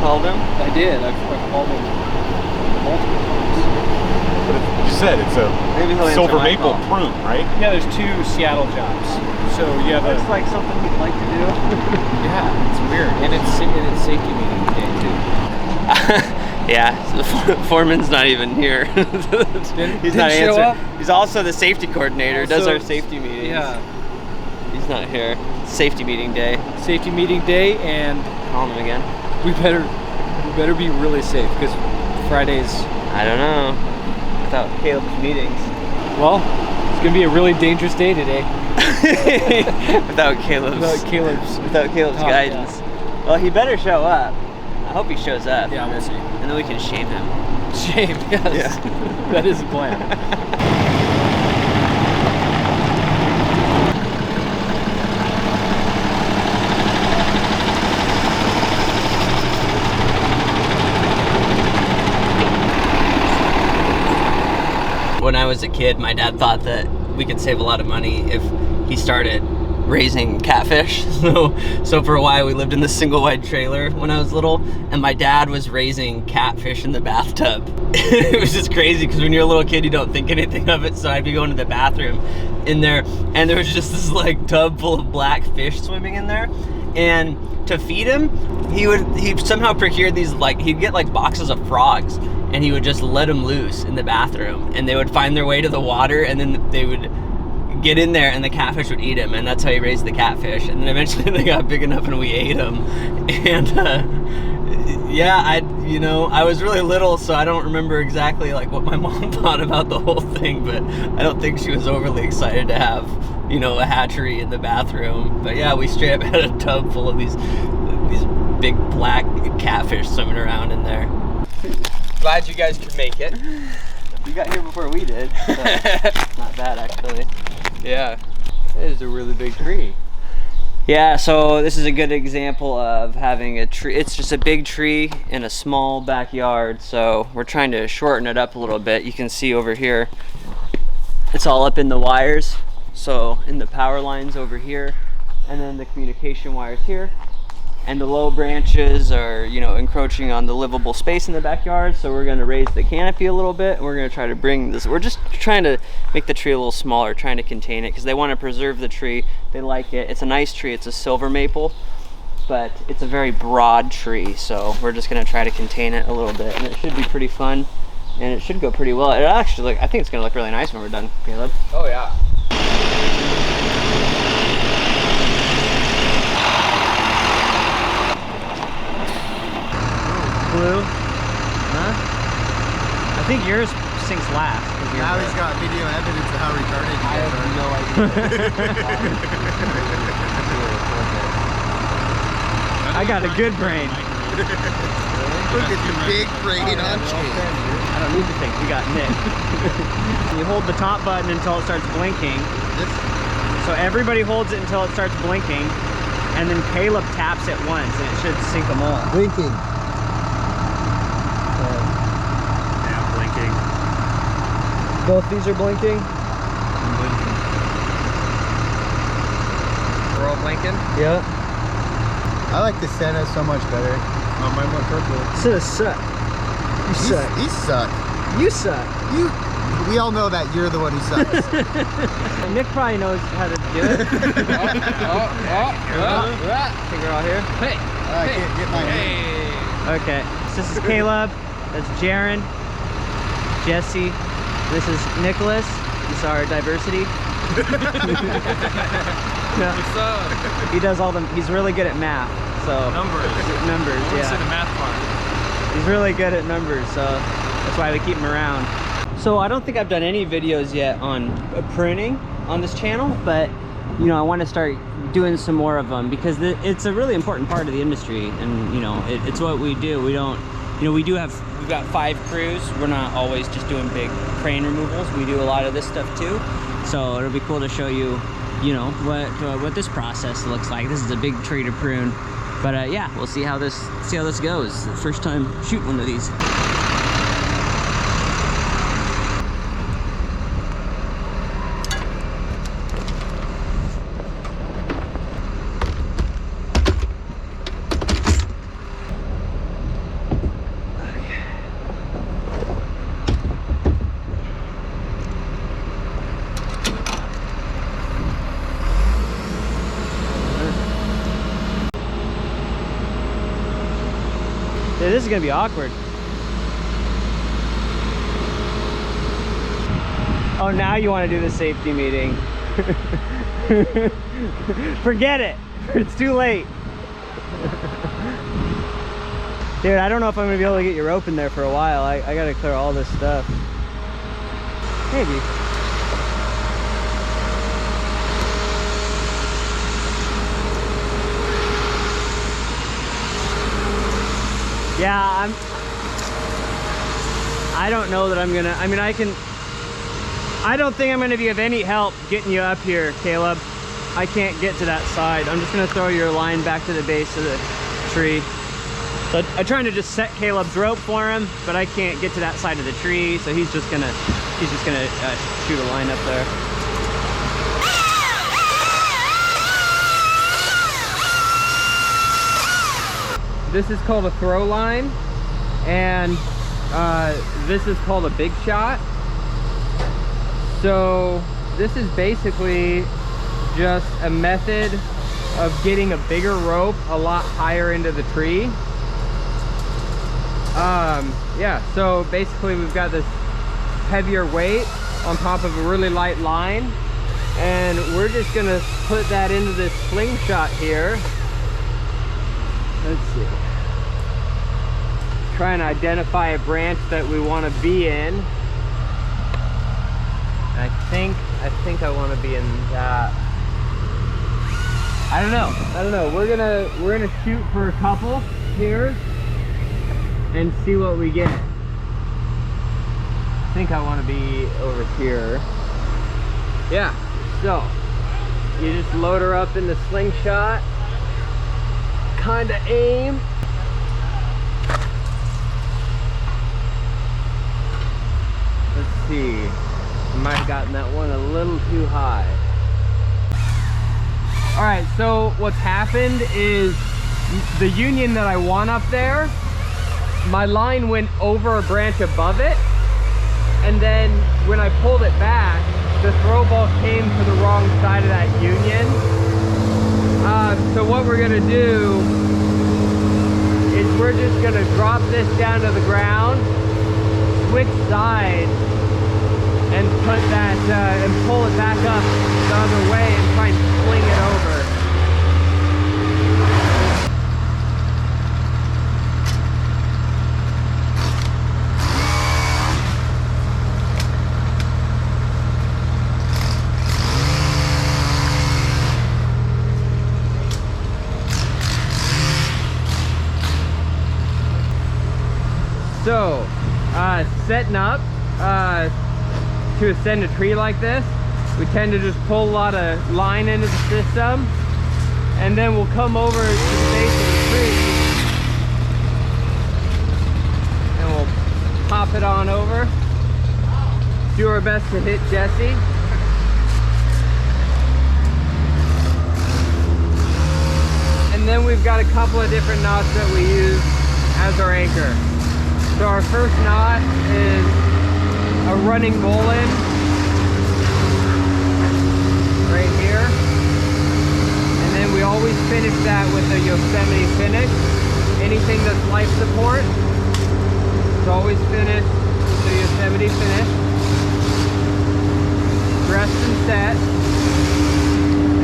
called him? I did. I've called him multiple times. But you said it's a silver maple prune, right? Yeah, there's 2 Seattle jobs. So you have Looks like something he'd like to do. Yeah, it's weird. And it's safety meeting day, too. Yeah, so Foreman's not even here. He's not show up? answering. He's also the safety coordinator, does our safety meetings. Yeah. He's not here. Safety meeting day. Safety meeting day, and Call him again. we better be really safe, because Fridays, I don't know. Without Caleb's meetings. well, it's gonna be a really dangerous day today. Without Caleb's guidance. Yeah. Well, he better show up. I hope he shows up. Yeah, we'll see. And then we can shame him. Shame, yes. Yeah. That is the plan. When I was a kid, my dad thought that we could save a lot of money if he started raising catfish. So for a while we lived in this single wide trailer when I was little, and my dad was raising catfish in the bathtub. It was just crazy because when you're a little kid you don't think anything of it. So I'd be going to the bathroom in there, and there was just this like tub full of black fish swimming in there. And to feed him, he somehow procured these, like, he'd get like boxes of frogs, and he would just let them loose in the bathroom, and they would find their way to the water, and then they would get in there and the catfish would eat them, and that's how he raised the catfish. And then eventually they got big enough and we ate them. And yeah, I was really little, so I don't remember exactly like what my mom thought about the whole thing, but I don't think she was overly excited to have, a hatchery in the bathroom. But yeah, we straight up had a tub full of these big black catfish swimming around in there. Glad you guys could make it. You got here before we did, so not bad actually. Yeah, it is a really big tree. Yeah, so this is a good example of having a tree. It's just a big tree in a small backyard, so we're trying to shorten it up a little bit. You can see over here, it's all up in the wires. So in the power lines over here, and then the communication wires here. And the low branches are, encroaching on the livable space in the backyard. So we're going to raise the canopy a little bit. And we're going to try to bring this. We're just trying to make the tree a little smaller, trying to contain it because they want to preserve the tree. They like it. It's a nice tree. It's a silver maple, but it's a very broad tree. So we're just going to try to contain it a little bit, and it should be pretty fun, and it should go pretty well. It actually, I think it's going to look really nice when we're done, Caleb. Oh yeah. Blue? Huh? I think yours sinks last. Now he's got video evidence of how retarded you guys are. No idea. I got a good brain. Look at your big brain on chain. I don't need to think, we got Nick. You hold the top button until it starts blinking. So everybody holds it until it starts blinking, and then Caleb taps it once and it should sink them all. Blinking. Both these are blinking? We're all blinking? Yep. I like the Senna so much better. Oh, mine went purple. Senna suck. You suck. He suck. You suck. We all know that you're the one who sucks. Nick probably knows how to do it. Think we're all here? Hey! I can't get mine. Hey! Okay. So this is Caleb. That's Jaron. Jesse. This is Nicholas. This is our diversity. Yeah. He does all the. He's really good at math. So Numbers, yeah. in the math part. He's really good at numbers, so that's why we keep him around. So I don't think I've done any videos yet on pruning on this channel, but I want to start doing some more of them because it's a really important part of the industry, and it's what we do. We don't. We've got 5 crews. We're not always just doing big crane removals. We do a lot of this stuff too. So it'll be cool to show you, what this process looks like. This is a big tree to prune, but yeah, we'll see how this goes. The first time shooting one of these. this is gonna be awkward. Oh, now you want to do the safety meeting. Forget it. It's too late. Dude, I don't know if I'm gonna be able to get your rope in there for a while. I gotta clear all this stuff. Maybe. Yeah, I don't know that I'm gonna, I mean, I don't think I'm gonna be of any help getting you up here, Caleb. I can't get to that side. I'm just gonna throw your line back to the base of the tree. So I'm trying to just set Caleb's rope for him, but I can't get to that side of the tree, so he's just gonna shoot a line up there. This is called a throw line, and this is called a big shot. So this is basically just a method of getting a bigger rope a lot higher into the tree. Yeah, so basically we've got this heavier weight on top of a really light line, and we're just gonna put that into this slingshot here. Let's see. Try and identify a branch that we want to be in. I think I want to be in that. I don't know. We're gonna shoot for a couple here and see what we get. I think I want to be over here. Yeah. So you just load her up in the slingshot. Kind of aim. Let's see. I might have gotten that one a little too high. All right, so what's happened is the union that I want up there, my line went over a branch above it, and then when I pulled it back, the throw ball came to the wrong side of that union. So what we're gonna do is we're just gonna drop this down to the ground, switch sides, and put that and pull it back up the other way and try and fling it over. So, setting up to ascend a tree like this, we tend to just pull a lot of line into the system, and then we'll come over to the base of the tree and we'll pop it on over. Do our best to hit Jesse. And then we've got a couple of different knots that we use as our anchor. So our first knot is a running bowline right here, and then we always finish that with a Yosemite finish. Anything that's life support is always finished with a Yosemite finish. Rest and set,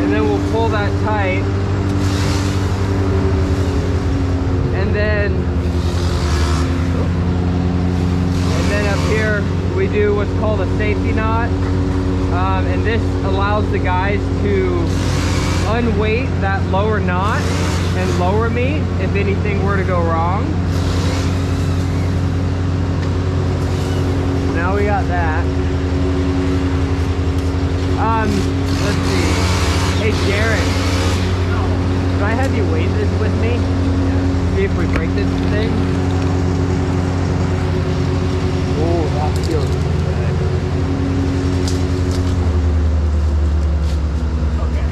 and then we'll pull that tight, and then up here we do what's called a safety knot, and this allows the guys to unweight that lower knot and lower me if anything were to go wrong. Now we got that. Let's see. Hey Jared, can I have you weight this with me? See if we break this thing. Oh, that feels good. Okay.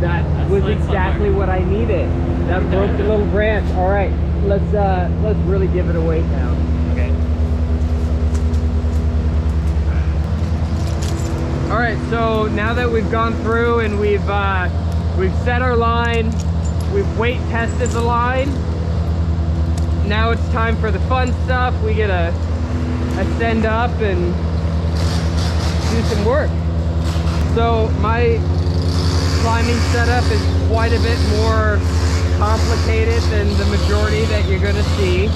That was exactly what I needed. That broke the little branch. All right, let's really give it a weight now. Okay. All right, so now that we've gone through and we've set our line, we've weight tested the line. now it's time for the fun stuff. We get to ascend up and do some work. So my climbing setup is quite a bit more complicated than the majority that you're gonna see.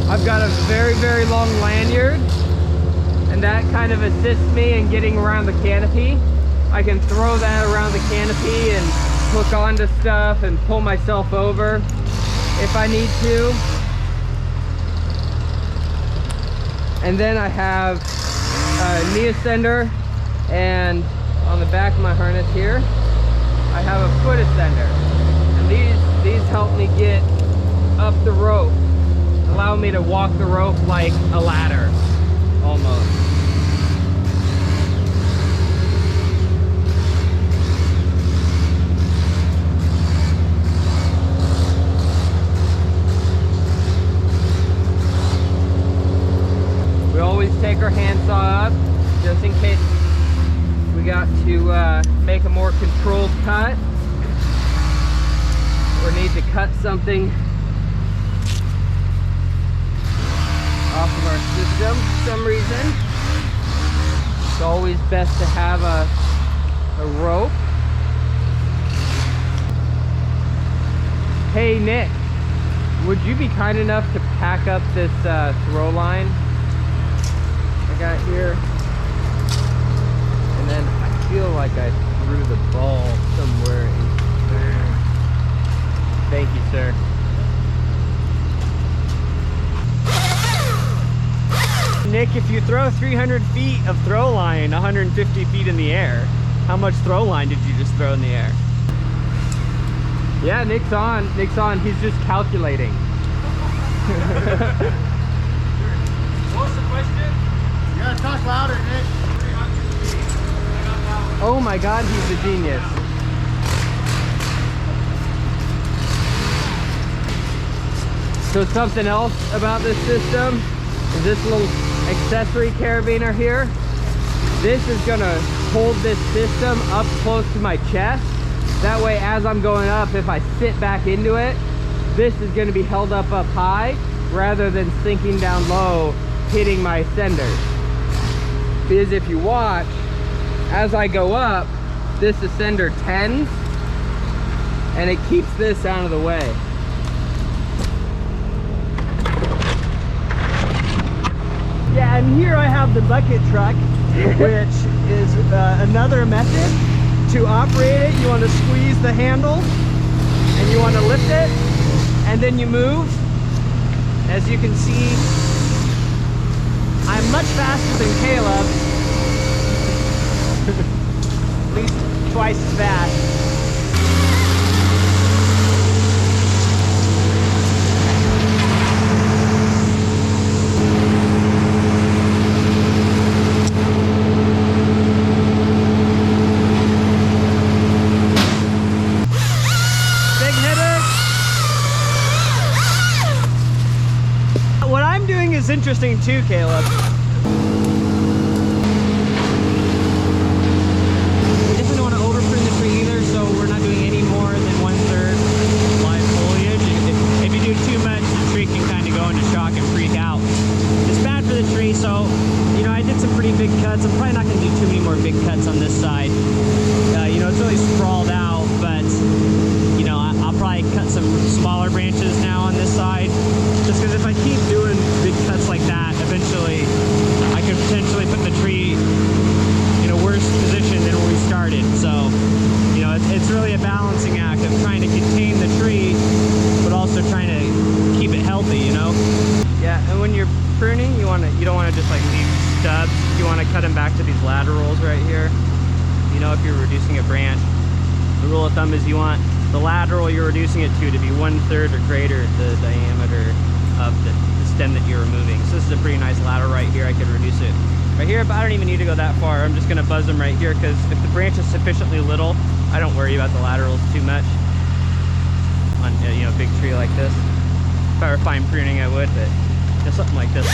I've got a very, very long lanyard, and that kind of assists me in getting around the canopy. I can throw that around the canopy and hook onto stuff and pull myself over if I need to. And then I have a knee ascender, and on the back of my harness here, I have a foot ascender. And these help me get up the rope, allow me to walk the rope like a ladder, almost. We always take our handsaw up, just in case we got to make a more controlled cut, or need to cut something off of our system for some reason. It's always best to have a rope. Hey Nick, would you be kind enough to pack up this throw line I got here? And then I feel like I threw the ball somewhere in there. Thank you, sir. Nick, if you throw 300 feet of throw line 150 feet in the air, how much throw line did you just throw in the air? Yeah, Nick's on. Nick's on. He's just calculating. What's the question? You gotta talk louder, Nick. Oh my God, he's a genius. So something else about this system is this little accessory carabiner here. This is gonna hold this system up close to my chest. That way, as I'm going up, if I sit back into it, this is gonna be held up high rather than sinking down low, hitting my ascenders. Because if you watch, as I go up, this ascender tends, and it keeps this out of the way. Yeah, and here I have the bucket truck, which is another method to operate it. You want to squeeze the handle, and you want to lift it, and then you move. As you can see, I'm much faster than Caleb. At least twice as fast. Big hitter. What I'm doing is interesting too, Caleb. Big cuts. I'm probably not going to do too many more big cuts on this side. You know, it's really sprawled out, but you know, I'll probably cut some smaller branches now on this side, just because if I keep doing big cuts like that, eventually I could potentially put the tree in a worse position than when we started. So, you know, it's really a balancing act of trying to contain the tree, but also trying to keep it healthy, you know? Yeah, and when you're pruning, you don't want to just like leave stubs. You want to cut them back to these laterals right here. You know, if you're reducing a branch, the rule of thumb is you want the lateral you're reducing it to be 1/3 or greater the diameter of the stem that you're removing. So this is a pretty nice lateral right here. I could reduce it right here, but I don't even need to go that far. I'm just going to buzz them right here, because if the branch is sufficiently little, I don't worry about the laterals too much on, you know, a big tree like this. If I were fine pruning, I would, but just something like this.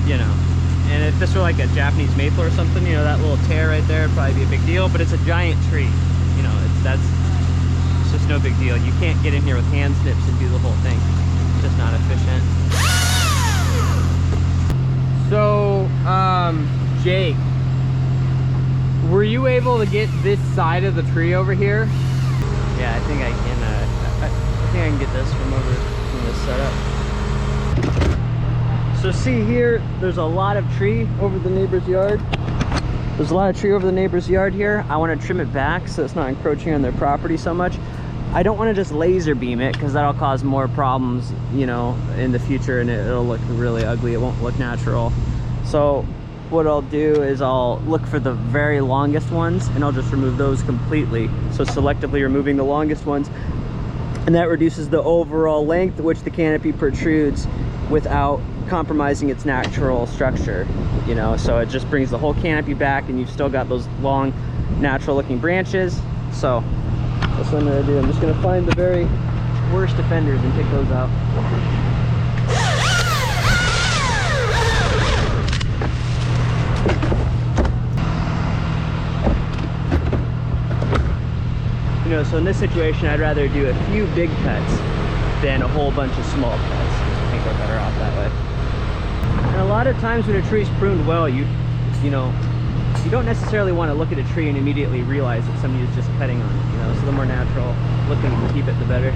You know, and if this were like a Japanese maple or something, you know, that little tear right there would probably be a big deal, but it's a giant tree. You know, that's It's just no big deal. You can't get in here with hand snips and do the whole thing. It's just not efficient. So, Jake, were you able to get this side of the tree over here? Yeah, I think I can. I think I can get this from this setup. So see here, there's a lot of tree over the neighbor's yard. There's a lot of tree over the neighbor's yard here. I want to trim it back so it's not encroaching on their property so much. I don't want to just laser beam it because that'll cause more problems, you know, in the future, and it'll look really ugly. It won't look natural. So what I'll do is I'll look for the very longest ones and I'll just remove those completely. So selectively removing the longest ones, and that reduces the overall length at which the canopy protrudes without compromising its natural structure, you know. So it just brings the whole canopy back and you've still got those long natural looking branches. So that's what I'm gonna do. I'm just gonna find the very worst offenders and take those out. You know, so in this situation, I'd rather do a few big cuts than a whole bunch of small cuts. I think we're better off that way. And a lot of times when a tree's pruned well, you know, you don't necessarily want to look at a tree and immediately realize that somebody is just cutting on it, you know. So the more natural looking you keep it, the better.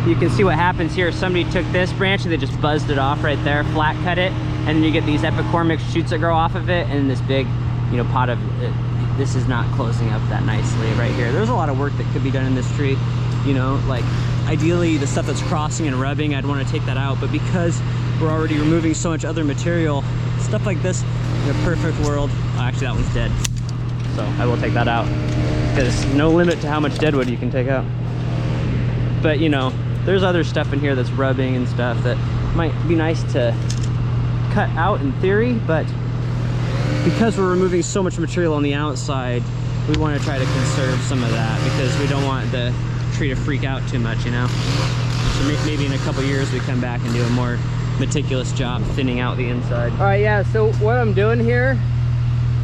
You can see what happens here. Somebody took this branch and they just buzzed it off right there, flat cut it, and then you get these epicormic shoots that grow off of it, and this big, you know, pot of it. This is not closing up that nicely right here. There's a lot of work that could be done in this tree, you know, like ideally the stuff that's crossing and rubbing, I'd want to take that out, but because we're already removing so much other material, stuff like this, in a perfect world, oh, actually that one's dead, so I will take that out, because no limit to how much deadwood you can take out. But you know, there's other stuff in here that's rubbing and stuff that might be nice to cut out in theory, but because we're removing so much material on the outside, we want to try to conserve some of that because we don't want the tree to freak out too much, you know. So maybe in a couple years we come back and do a more meticulous job thinning out the inside. All right, yeah, so what I'm doing here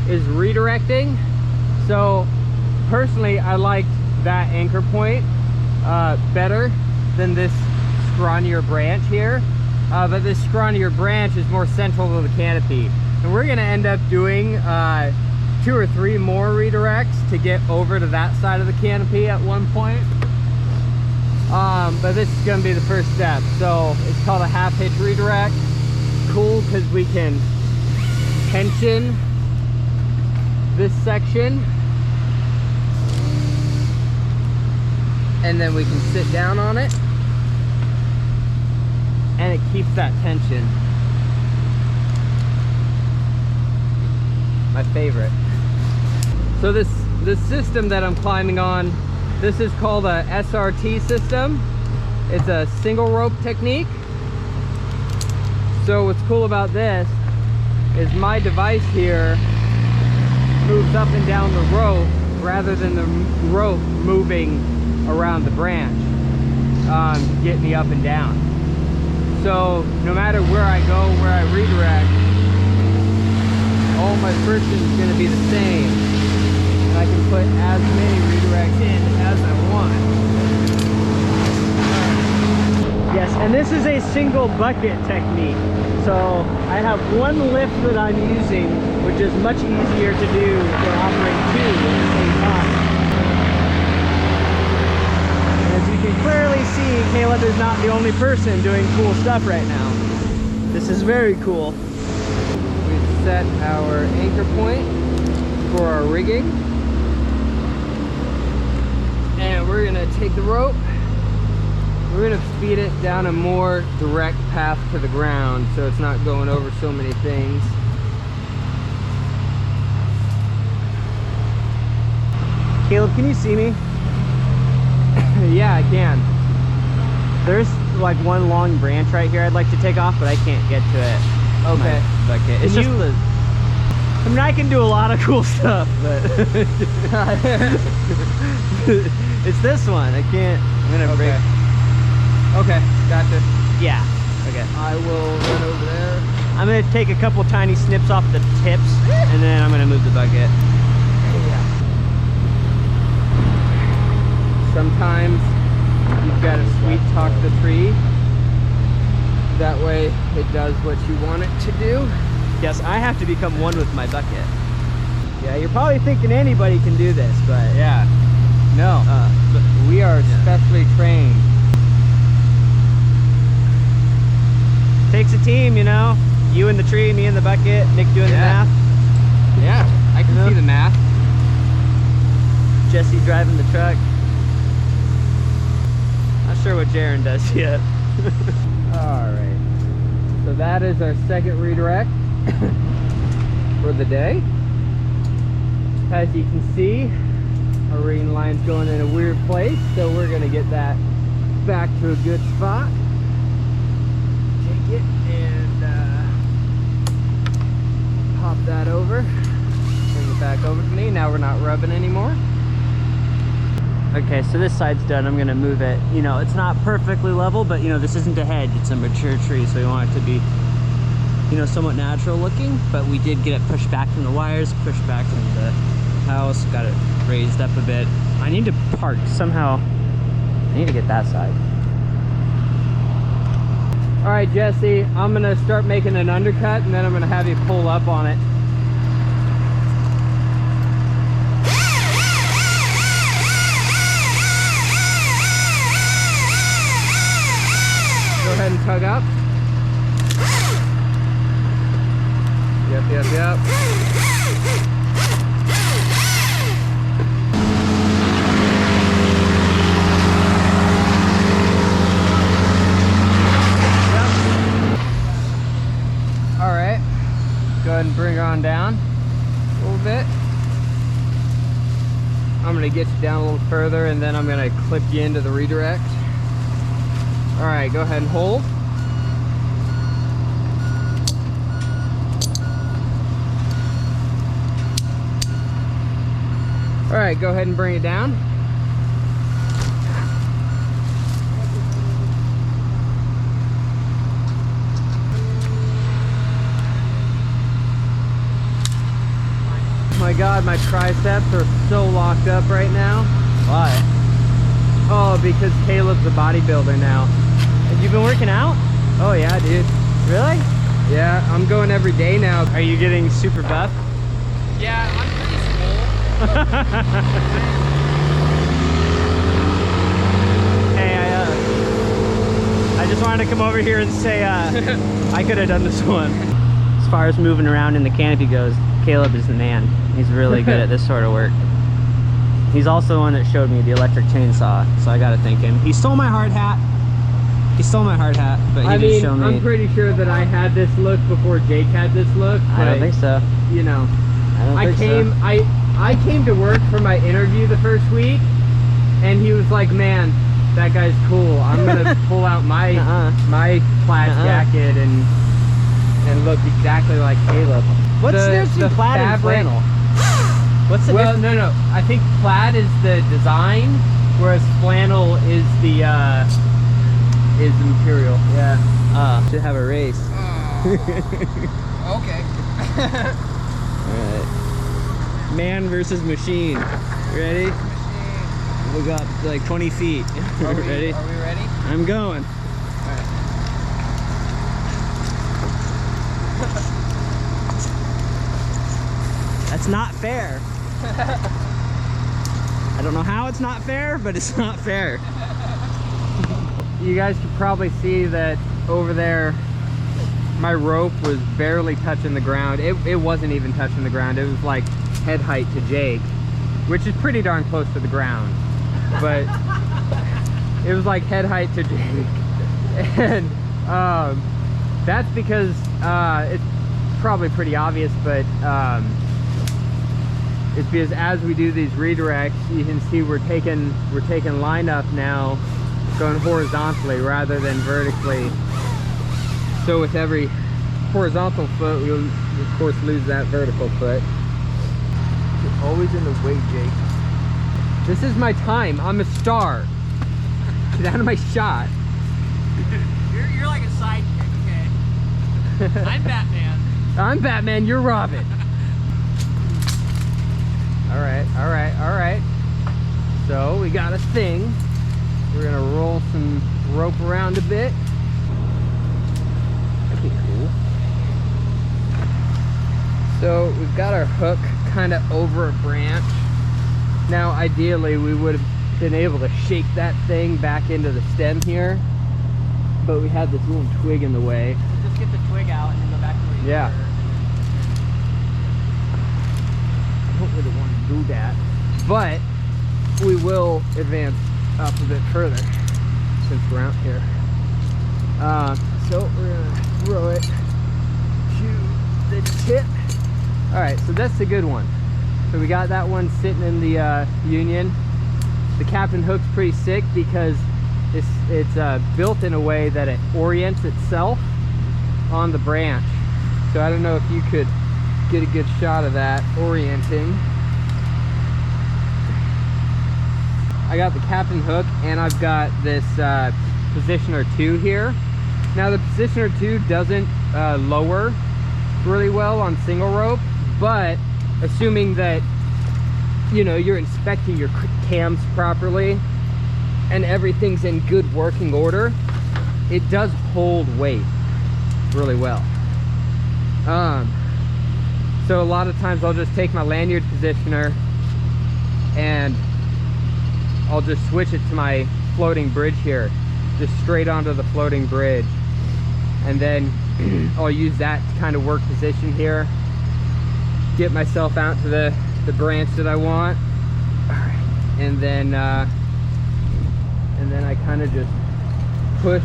is redirecting. So personally, I liked that anchor point better than this scrawnier branch here. But this scrawnier branch is more central to the canopy. And we're gonna end up doing 2 or 3 more redirects to get over to that side of the canopy at one point. But this is gonna be the first step. So it's called a half hitch redirect. Cool, because we can tension this section. And then we can sit down on it. And it keeps that tension. My favorite. So this system that I'm climbing on, this is called a SRT system. It's a single rope technique. So what's cool about this is my device here moves up and down the rope rather than the rope moving around the branch to get me up and down. So no matter where I go, where I redirect, all my friction is going to be the same, and I can put as many redirects in as I want. Yes, and this is a single bucket technique. So I have one lift that I'm using, which is much easier to do than operate 2 at the same time. And as you can clearly see, Caleb is not the only person doing cool stuff right now. This is very cool. Set our anchor point for our rigging, and we're gonna take the rope, we're gonna feed it down a more direct path to the ground so it's not going over so many things. Caleb, can you see me? Yeah, I can. There's like one long branch right here I'd like to take off, but I can't get to it. Okay. Bucket. It's just the, I mean, I can do a lot of cool stuff, but it's this one. I can't. I'm gonna break. Okay, gotcha. Yeah. Okay. I will run over there. I'm gonna take a couple tiny snips off the tips, and then I'm gonna move the bucket. Yeah. sometimes you've got to sweet talk the tree. That way it does what you want it to do. Yes, I have to become one with my bucket. Yeah, you're probably thinking anybody can do this, but yeah, no. But we are specially trained. Takes a team, you know. You in the tree, me in the bucket, Nick doing the math. Yeah, I can see the math. Jesse driving the truck. Not sure what Jaron does yet. Alright, so that is our second redirect for the day. As you can see, our reading line's going in a weird place, so we're going to get that back to a good spot. Take it and pop that over. Bring it back over to me. Now we're not rubbing anymore. Okay, so this side's done. I'm gonna move it. You know, it's not perfectly level, but you know, this isn't a hedge, it's a mature tree, so we want it to be, you know, somewhat natural looking, but we did get it pushed back from the wires, pushed back from the house, got it raised up a bit. I need to park somehow. I need to get that side. All right, Jesse, I'm gonna start making an undercut and then I'm gonna have you pull up on it. Go ahead and tug up. Yep. All right. Go ahead and bring her on down a little bit. I'm gonna get you down a little further and then I'm gonna clip you into the redirect. All right, go ahead and hold. All right, go ahead and bring it down. My God, my triceps are so locked up right now. Why? Oh, because Caleb's a bodybuilder now. Have you been working out? Oh yeah, dude. Really? Yeah, I'm going every day now. Are you getting super buff? Yeah, I'm pretty swole. Hey, I just wanted to come over here and say I could have done this one. As far as moving around in the canopy goes, Caleb is the man. He's really good at this sort of work. He's also the one that showed me the electric chainsaw, so I gotta thank him. He stole my hard hat. He stole my hard hat, but he did show me. I'm pretty sure that I had this look before Jake had this look. I don't think so. You know, I came to work for my interview the first week, and he was like, "Man, that guy's cool. I'm gonna pull out my my plaid jacket and look exactly like Caleb." What's the difference between plaid and flannel? What's the difference? No. I think plaid is the design, whereas flannel is the material. Yeah. Should have a race. Okay. Alright. Man versus machine. Ready? We got like 20 feet. Ready? Are we ready? I'm going. Alright. That's not fair. I don't know how it's not fair, but it's not fair. You guys could probably see that over there my rope was barely touching the ground. It wasn't even touching the ground. It was like head height to Jake, which is pretty darn close to the ground, but it was like head height to Jake. And that's because it's probably pretty obvious, but it's because as we do these redirects, you can see we're taking line up now, going horizontally rather than vertically. So with every horizontal foot, we'll of course lose that vertical foot. You're always in the way, Jake. This is my time. I'm a star. Get out of my shot. You're like a sidekick, okay? I'm Batman. I'm Batman, you're Robin. All right. So we got a thing. We're gonna roll some rope around a bit. That'd be cool. So we've got our hook kind of over a branch. Now ideally we would have been able to shake that thing back into the stem here, but we had this little twig in the way. So just get the twig out and then go back to where you Yeah. were. I don't really want to do that, but we will advance up a bit further since we're out here. So we're gonna throw it to the tip. All right, so that's a good one. So we got that one sitting in the union. The captain hook's pretty sick because it's built in a way that it orients itself on the branch. So I don't know if you could get a good shot of that orienting. I got the captain hook and I've got this positioner 2 here. Now the positioner 2 doesn't lower really well on single rope, but assuming that, you know, you're inspecting your cams properly and everything's in good working order, it does hold weight really well. So a lot of times I'll just take my lanyard positioner and I'll just switch it to my floating bridge here, just straight onto the floating bridge, and then I'll use that to kind of work position here, get myself out to the branch that I want. All right. And then I kind of just push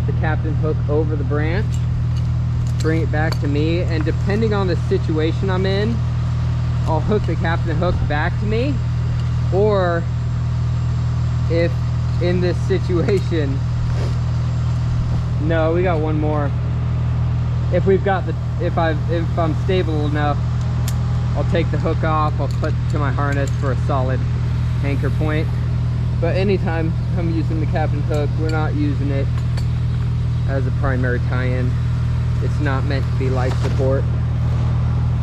the captain hook over the branch, bring it back to me, and depending on the situation I'm in, I'll hook the captain hook back to me, or if in this situation, no, we got one more. If we've got the, if I'm stable enough, I'll take the hook off, I'll put to my harness for a solid anchor point. But anytime I'm using the captain hook, we're not using it as a primary tie-in. It's not meant to be life support.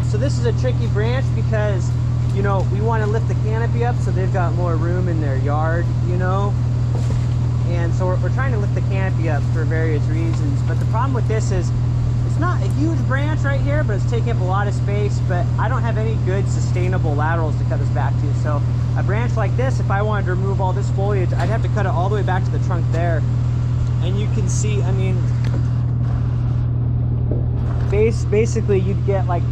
So this is a tricky branch because, you know, we want to lift the canopy up so they've got more room in their yard, you know. And so we're trying to lift the canopy up for various reasons. But the problem with this is it's not a huge branch right here, but it's taking up a lot of space. But I don't have any good sustainable laterals to cut this back to. So a branch like this, if I wanted to remove all this foliage, I'd have to cut it all the way back to the trunk there. And you can see, I mean, basically you'd get like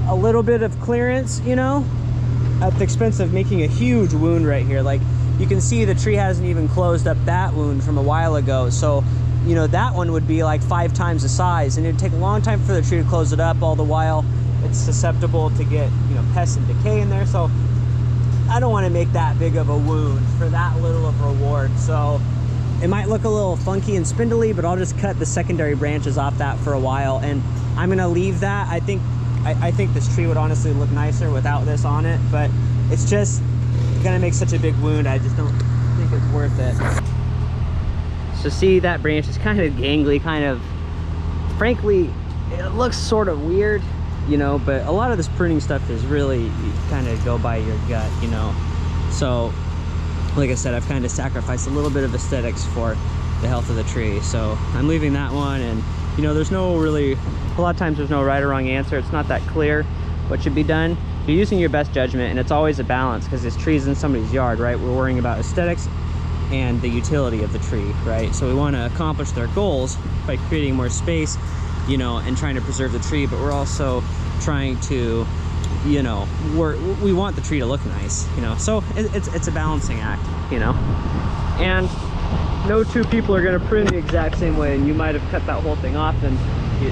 a little bit of clearance, you know, at the expense of making a huge wound right here. Like you can see the tree hasn't even closed up that wound from a while ago. So, you know, that one would be like 5 times the size, and it'd take a long time for the tree to close it up, all the while it's susceptible to get, you know, pests and decay in there. So I don't want to make that big of a wound for that little of reward. So it might look a little funky and spindly, but I'll just cut the secondary branches off that for a while, and I'm gonna leave that. I think this tree would honestly look nicer without this on it, but it's just gonna make such a big wound. I just don't think it's worth it. So see, that branch is kind of gangly, kind of, frankly, it looks sort of weird, you know, but a lot of this pruning stuff is really, you kind of go by your gut, you know. So like I said, I've kind of sacrificed a little bit of aesthetics for the health of the tree. So I'm leaving that one, and you know, there's no really, a lot of times there's no right or wrong answer. It's not that clear what should be done. You're using your best judgment, and it's always a balance because this tree's in somebody's yard, right? We're worrying about aesthetics and the utility of the tree, right? So we want to accomplish their goals by creating more space, you know, and trying to preserve the tree, but we're also trying to, you know, we want the tree to look nice, you know. So it's a balancing act, you know. And no two people are going to prune the exact same way, and you might have cut that whole thing off, and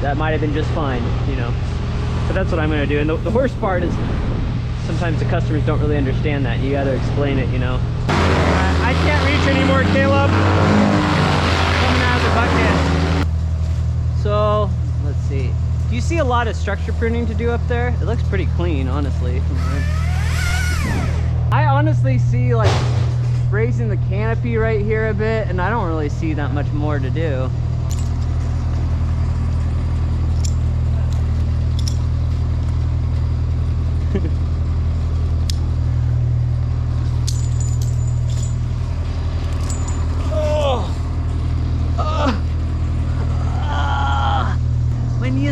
that might have been just fine, you know. But that's what I'm going to do. And the worst part is sometimes the customers don't really understand that. You got to explain it, you know. I can't reach anymore, Caleb. Coming out of the bucket. So let's see. Do you see a lot of structure pruning to do up there? It looks pretty clean, honestly. I honestly see like raising the canopy right here a bit, and I don't really see that much more to do.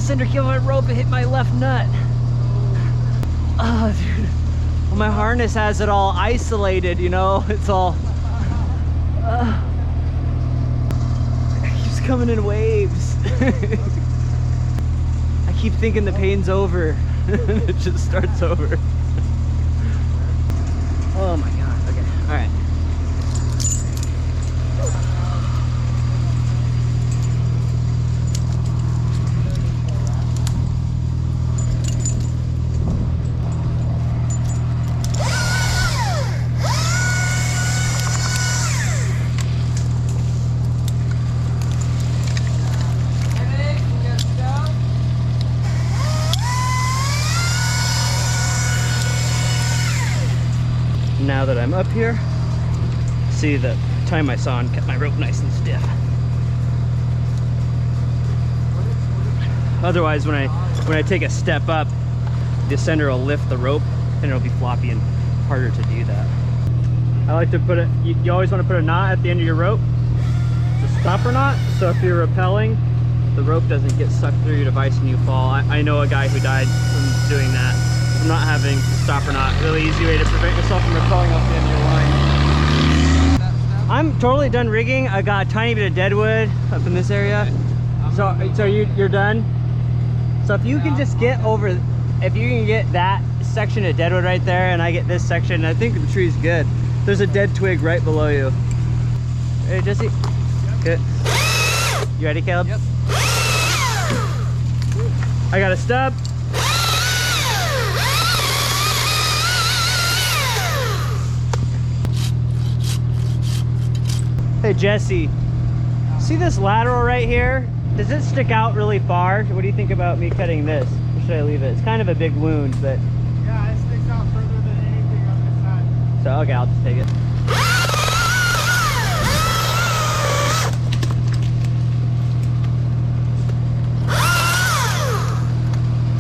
center keel of my rope, it hit my left nut. Oh, dude. Well, my harness has it all isolated, you know? It's all... it keeps coming in waves. I keep thinking the pain's over. It just starts over. Oh my God, okay, all right. Now that I'm up here, see the time I saw and kept my rope nice and stiff. Otherwise, when I take a step up, the sender will lift the rope and it'll be floppy and harder to do that. I like to put it, you always want to put a knot at the end of your rope. It's a stopper knot, so if you're rappelling, the rope doesn't get sucked through your device and you fall. I know a guy who died from doing that. From not having a stopper knot. Really easy way to prevent yourself from rappelling off the end of your line. I'm totally done rigging. I got a tiny bit of deadwood up in this area. So you're done? So if you can just get over, if you can get that section of deadwood right there and I get this section, I think the tree's good. There's a dead twig right below you. Hey Jesse. Good. You ready, Caleb? Yep. I got a stub. Hey Jesse, see this lateral right here? Does it stick out really far? What do you think about me cutting this? Or should I leave it? It's kind of a big wound, but... Yeah, it sticks out further than anything on this side. So, okay, I'll just take it.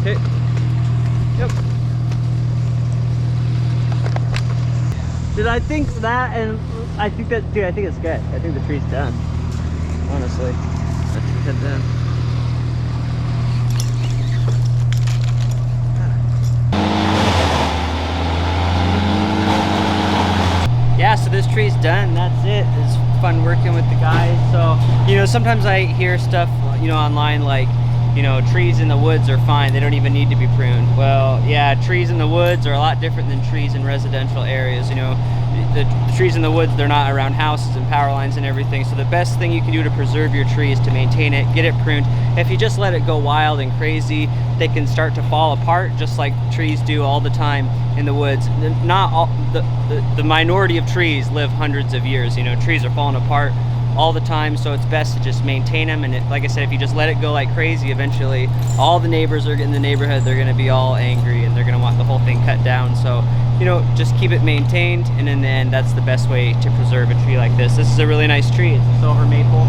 Okay. Yep. Dude, I think that, and I think that, dude, I think it's good. I think the tree's done, honestly. Let's head down. Yeah, so this tree's done. That's it. It's fun working with the guys. So, you know, sometimes I hear stuff, you know, online like, you know, trees in the woods are fine. They don't even need to be pruned. Well, yeah, trees in the woods are a lot different than trees in residential areas. You know, the trees in the woods, they're not around houses and power lines and everything. So the best thing you can do to preserve your tree is to maintain it, get it pruned. If you just let it go wild and crazy, they can start to fall apart just like trees do all the time in the woods. Not all, the minority of trees live hundreds of years. You know, trees are falling apart all the time, so it's best to just maintain them. And like I said, if you just let it go like crazy, eventually all the neighbors are in the neighborhood, they're going to be all angry and they're going to want the whole thing cut down. So, you know, just keep it maintained, and in the end, that's the best way to preserve a tree like this. This is a really nice tree. It's a silver maple,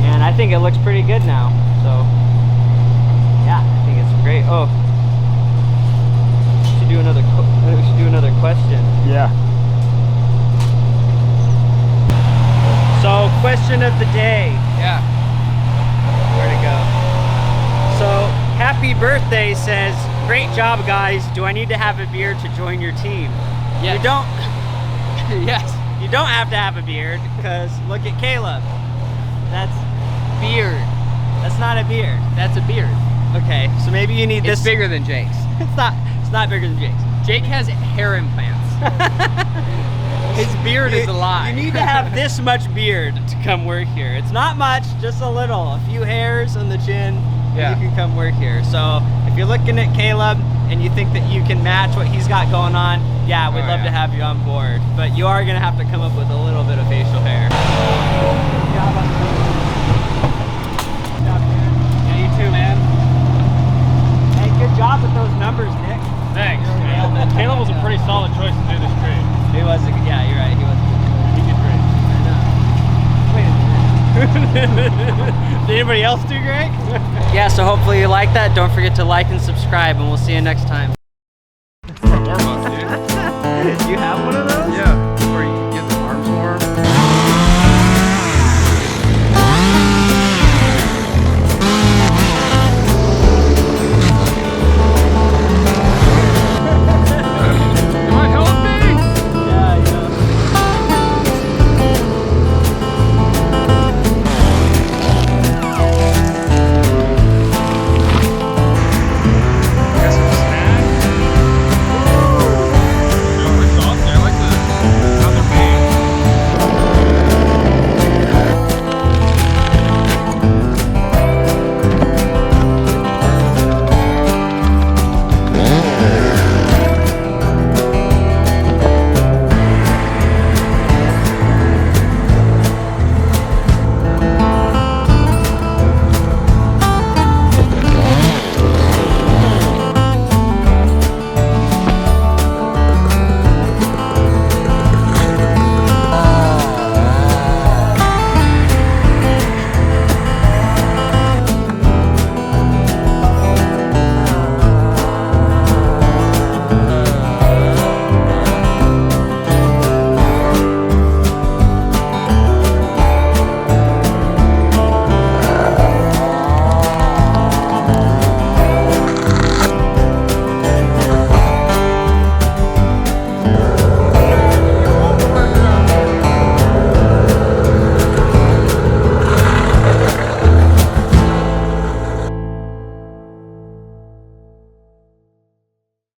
and I think it looks pretty good now. So yeah, I think it's great. Oh, we should do another question. Yeah. So, question of the day. Yeah. Where'd it go? So, happy birthday says, great job guys. Do I need to have a beard to join your team? Yes. You don't. Yes. You don't have to have a beard, because look at Caleb. That's Beard. that's not a beard. That's a beard. Okay, so maybe you need It's this. bigger than Jake's. It's not bigger than Jake's. Jake has hair implants. His beard is a lie. You need to have this much beard to come work here. It's not much, just a little. A few hairs on the chin, Yeah. and you can come work here. So if you're looking at Caleb and you think that you can match what he's got going on, yeah, we'd love to have you on board. But you are going to have to come up with a little bit of facial hair. Yeah, you too, man. Hey, good job with those numbers, Nick. Thanks. Caleb was a pretty solid choice to do this tree. He was, yeah, you're right. He was. He did great. Wait a minute. Did anybody else do great? Yeah, so hopefully you like that. Don't forget to like and subscribe, and we'll see you next time. Warm up, dude. You have one of those? Yeah.